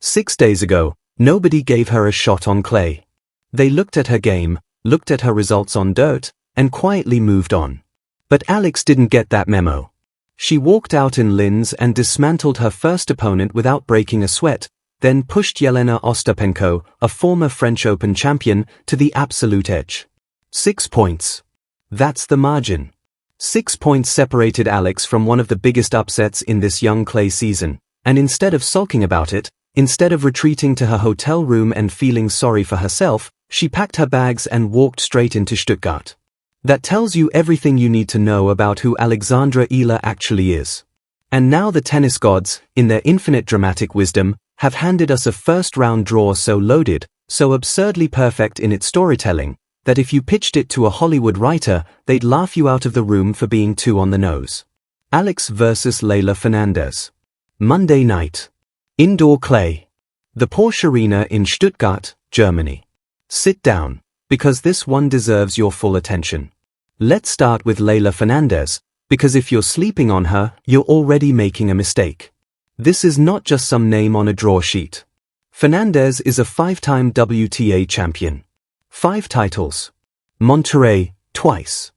6 days ago, nobody gave her a shot on clay. They looked at her game, looked at her results on dirt, and quietly moved on. But Alex didn't get that memo. She walked out in Linz and dismantled her first opponent without breaking a sweat, then pushed Jelena Ostapenko, a former French Open champion, to the absolute edge. 6 points. That's the margin. 6 points separated Alex from one of the biggest upsets in this young clay season, and instead of sulking about it, instead of retreating to her hotel room and feeling sorry for herself, she packed her bags and walked straight into Stuttgart. That tells you everything you need to know about who Alexandra Eala actually is. And now the tennis gods, in their infinite dramatic wisdom, have handed us a first-round draw so loaded, so absurdly perfect in its storytelling, that if you pitched it to a Hollywood writer, they'd laugh you out of the room for being too on the nose. Alex versus Leylah Fernandez. Monday night. Indoor clay. The Porsche Arena in Stuttgart, Germany. Sit down, because this one deserves your full attention. Let's start with Leylah Fernandez, because if you're sleeping on her, you're already making a mistake. This is not just some name on a draw sheet. Fernandez is a 5-time WTA champion. 5 titles. Monterrey, twice.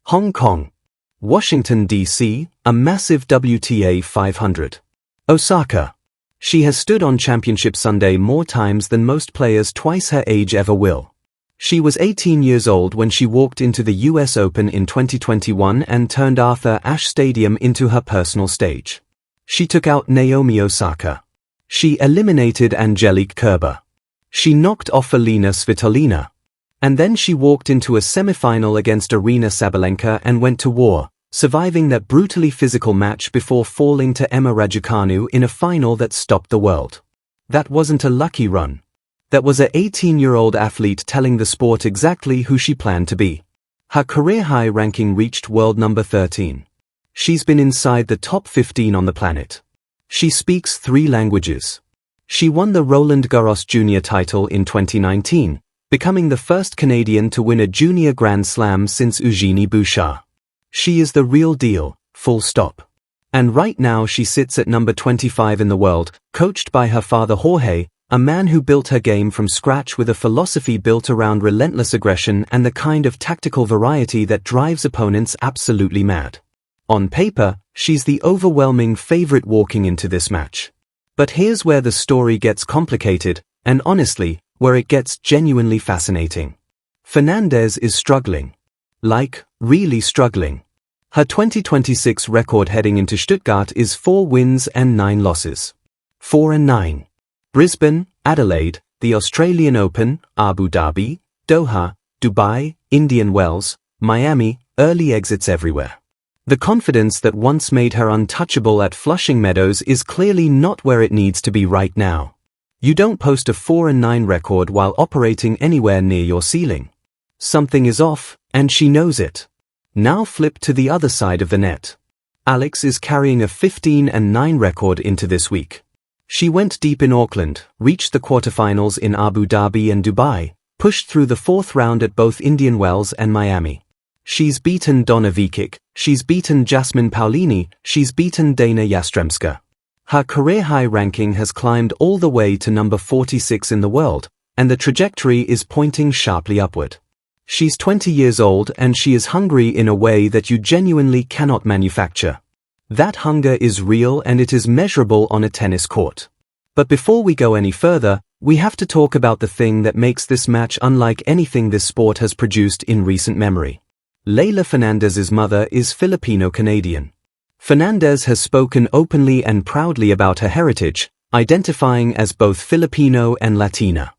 Hong Kong. Washington, D.C., a massive WTA 500. Osaka. She has stood on Championship Sunday more times than most players twice her age ever will. She was 18 years old when she walked into the US Open in 2021 and turned Arthur Ashe Stadium into her personal stage. She took out Naomi Osaka. She eliminated Angelique Kerber. She knocked off Alina Svitolina. And then she walked into a semi-final against Aryna Sabalenka and went to war, surviving that brutally physical match before falling to Emma Raducanu in a final that stopped the world. That wasn't a lucky run. That was a 18-year-old athlete telling the sport exactly who she planned to be. Her career-high ranking reached world number 13. She's been inside the top 15 on the planet. She speaks 3 languages. She won the Roland Garros Junior title in 2019, becoming the first Canadian to win a junior Grand Slam since Eugenie Bouchard. She is the real deal, full stop. And right now she sits at number 25 in the world, coached by her father Jorge, a man who built her game from scratch with a philosophy built around relentless aggression and the kind of tactical variety that drives opponents absolutely mad. On paper, she's the overwhelming favorite walking into this match. But here's where the story gets complicated, and honestly, where it gets genuinely fascinating. Fernandez is struggling. Like, really struggling. Her 2026 record heading into Stuttgart is 4 wins and 9 losses. 4-9. Brisbane, Adelaide, the Australian Open, Abu Dhabi, Doha, Dubai, Indian Wells, Miami, early exits everywhere. The confidence that once made her untouchable at Flushing Meadows is clearly not where it needs to be right now. You don't post a 4-9 record while operating anywhere near your ceiling. Something is off, and she knows it. Now flip to the other side of the net. Alex is carrying a 15-9 record into this week. She went deep in Auckland, reached the quarterfinals in Abu Dhabi and Dubai, pushed through the 4th round at both Indian Wells and Miami. She's beaten Donna Vekic, she's beaten Jasmine Paolini, she's beaten Dana Yastremska. Her career-high ranking has climbed all the way to number 46 in the world, and the trajectory is pointing sharply upward. She's 20 years old and she is hungry in a way that you genuinely cannot manufacture. That hunger is real and it is measurable on a tennis court. But before we go any further, we have to talk about the thing that makes this match unlike anything this sport has produced in recent memory. Leylah Fernandez's mother is Filipino-Canadian. Fernandez has spoken openly and proudly about her heritage, identifying as both Filipino and Latina.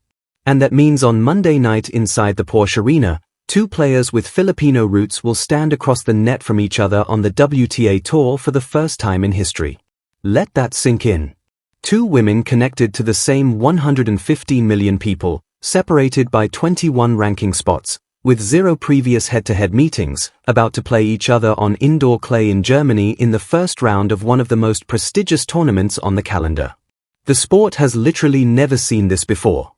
And that means on Monday night inside the Porsche Arena, 2 players with Filipino roots will stand across the net from each other on the WTA Tour for the first time in history. Let that sink in. 2 women connected to the same 115 million people, separated by 21 ranking spots, with 0 previous head-to-head meetings, about to play each other on indoor clay in Germany in the first round of one of the most prestigious tournaments on the calendar. The sport has literally never seen this before.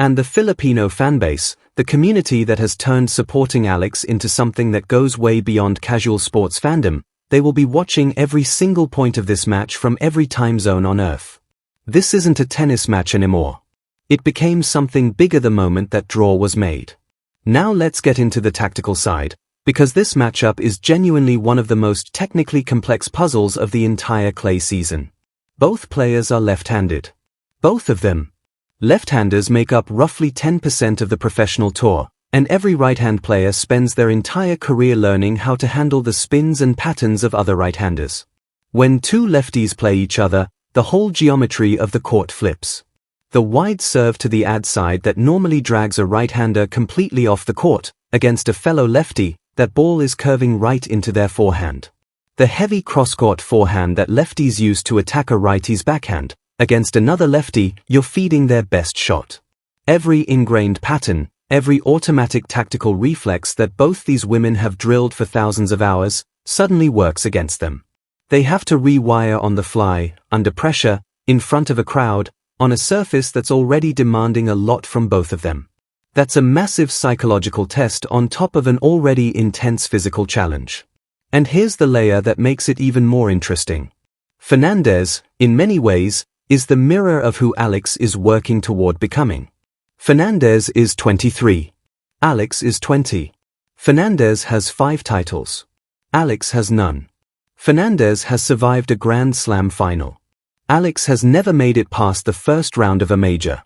And the Filipino fanbase, the community that has turned supporting Alex into something that goes way beyond casual sports fandom, they will be watching every single point of this match from every time zone on Earth. This isn't a tennis match anymore. It became something bigger the moment that draw was made. Now let's get into the tactical side, because this matchup is genuinely one of the most technically complex puzzles of the entire clay season. Both players are left-handed. Both of them. Left-handers make up roughly 10% of the professional tour, and every right-hand player spends their entire career learning how to handle the spins and patterns of other right-handers. When two lefties play each other, the whole geometry of the court flips. The wide serve to the ad side that normally drags a right-hander completely off the court, against a fellow lefty, that ball is curving right into their forehand. The heavy cross-court forehand that lefties use to attack a righty's backhand, against another lefty, you're feeding their best shot. Every ingrained pattern, every automatic tactical reflex that both these women have drilled for thousands of hours, suddenly works against them. They have to rewire on the fly, under pressure, in front of a crowd, on a surface that's already demanding a lot from both of them. That's a massive psychological test on top of an already intense physical challenge. And here's the layer that makes it even more interesting. Fernandez, in many ways, is the mirror of who Alex is working toward becoming. Fernandez is 23. Alex is 20. Fernandez has 5 titles. Alex has none. Fernandez has survived a Grand Slam final. Alex has never made it past the first round of a major.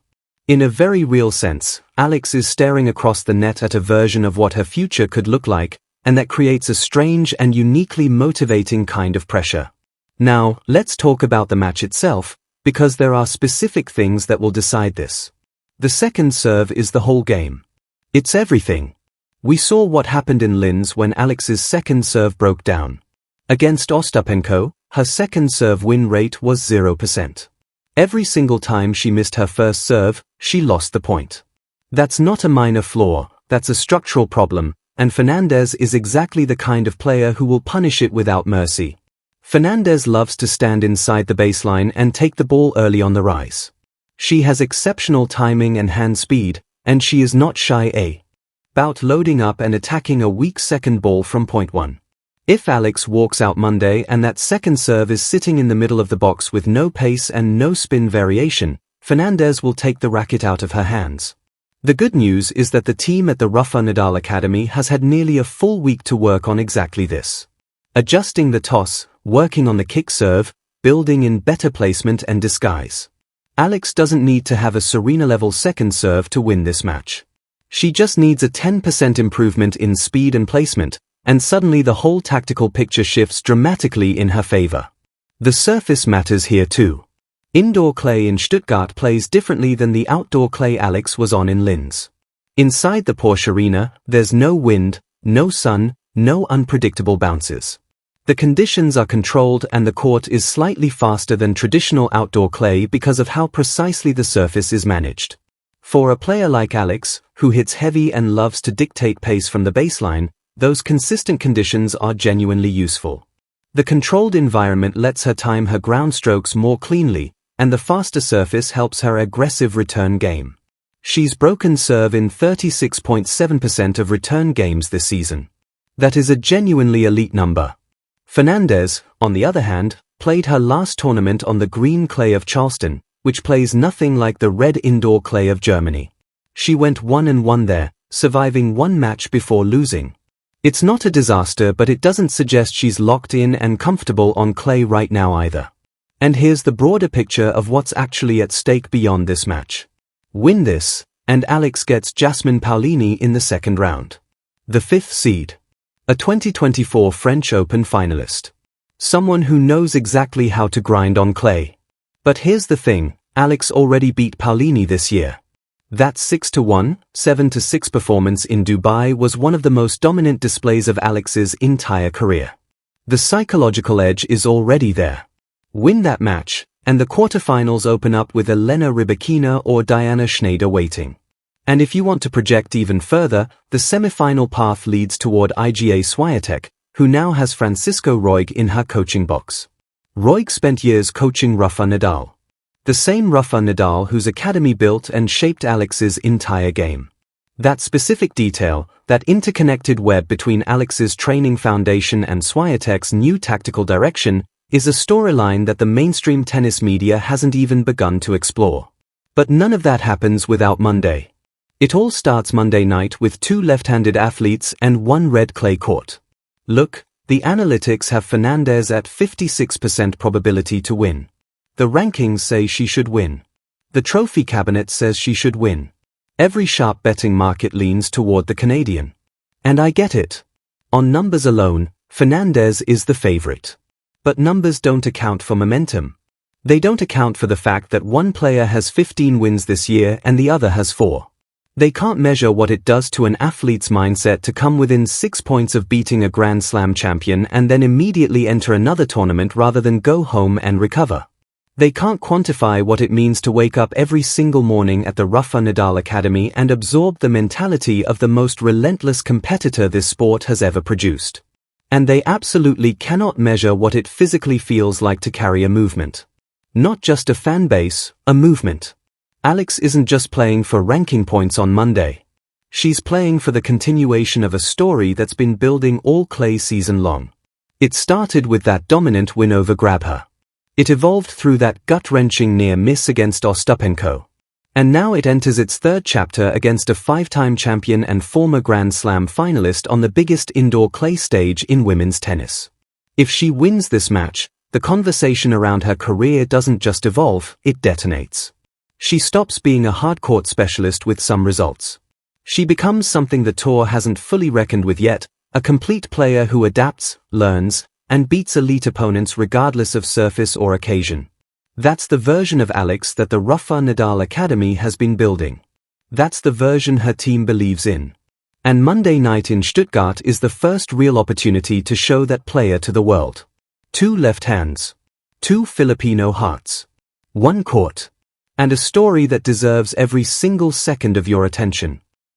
In a very real sense, Alex is staring across the net at a version of what her future could look like, and that creates a strange and uniquely motivating kind of pressure. Now, let's talk about the match itself, because there are specific things that will decide this. The second serve is the whole game. It's everything. We saw what happened in Linz when Alex's second serve broke down. Against Ostapenko, her second serve win rate was 0%. Every single time she missed her first serve, she lost the point. That's not a minor flaw, that's a structural problem, and Fernandez is exactly the kind of player who will punish it without mercy. Fernandez loves to stand inside the baseline and take the ball early on the rise. She has exceptional timing and hand speed, and she is not shy about loading up and attacking a weak second ball from point 1. If Alex walks out Monday and that second serve is sitting in the middle of the box with no pace and no spin variation, Fernandez will take the racket out of her hands. The good news is that the team at the Rafa Nadal Academy has had nearly a full week to work on exactly this. Adjusting the toss, working on the kick serve, building in better placement and disguise. Alex doesn't need to have a Serena-level second serve to win this match. She just needs a 10% improvement in speed and placement, and suddenly the whole tactical picture shifts dramatically in her favor. The surface matters here too. Indoor clay in Stuttgart plays differently than the outdoor clay Alex was on in Linz. Inside the Porsche Arena, there's no wind, no sun, no unpredictable bounces. The conditions are controlled and the court is slightly faster than traditional outdoor clay because of how precisely the surface is managed. For a player like Alex, who hits heavy and loves to dictate pace from the baseline, those consistent conditions are genuinely useful. The controlled environment lets her time her ground strokes more cleanly, and the faster surface helps her aggressive return game. She's broken serve in 36.7% of return games this season. That is a genuinely elite number. Fernandez, on the other hand, played her last tournament on the green clay of Charleston, which plays nothing like the red indoor clay of Germany. She went 1-1 there, surviving one match before losing. It's not a disaster, but it doesn't suggest she's locked in and comfortable on clay right now either. And here's the broader picture of what's actually at stake beyond this match. Win this, and Alex gets Jasmine Paolini in the second round. The 5th seed. A 2024 French Open finalist. Someone who knows exactly how to grind on clay. But here's the thing, Alex already beat Paolini this year. That 6-1, 7-6 performance in Dubai was one of the most dominant displays of Alex's entire career. The psychological edge is already there. Win that match, and the quarterfinals open up with Elena Rybakina or Diana Schneider waiting. And if you want to project even further, the semi-final path leads toward Iga Swiatek, who now has Francisco Roig in her coaching box. Roig spent years coaching Rafa Nadal. The same Rafa Nadal whose academy built and shaped Alex's entire game. That specific detail, that interconnected web between Alex's training foundation and Swiatek's new tactical direction, is a storyline that the mainstream tennis media hasn't even begun to explore. But none of that happens without Monday. It all starts Monday night with 2 left-handed athletes and 1 red clay court. Look, the analytics have Fernandez at 56% probability to win. The rankings say she should win. The trophy cabinet says she should win. Every sharp betting market leans toward the Canadian. And I get it. On numbers alone, Fernandez is the favorite. But numbers don't account for momentum. They don't account for the fact that one player has 15 wins this year and the other has 4. They can't measure what it does to an athlete's mindset to come within 6 points of beating a Grand Slam champion and then immediately enter another tournament rather than go home and recover. They can't quantify what it means to wake up every single morning at the Rafa Nadal Academy and absorb the mentality of the most relentless competitor this sport has ever produced. And they absolutely cannot measure what it physically feels like to carry a movement. Not just a fan base, a movement. Alex isn't just playing for ranking points on Monday. She's playing for the continuation of a story that's been building all clay season long. It started with that dominant win over Grabher. It evolved through that gut-wrenching near miss against Ostapenko. And now it enters its 3rd chapter against a 5-time champion and former Grand Slam finalist on the biggest indoor clay stage in women's tennis. If she wins this match, the conversation around her career doesn't just evolve, it detonates. She stops being a hard-court specialist with some results. She becomes something the tour hasn't fully reckoned with yet, a complete player who adapts, learns, and beats elite opponents regardless of surface or occasion. That's the version of Alex that the Rafa Nadal Academy has been building. That's the version her team believes in. And Monday night in Stuttgart is the first real opportunity to show that player to the world. 2 left hands. 2 Filipino hearts. 1 court. And a story that deserves every single second of your attention.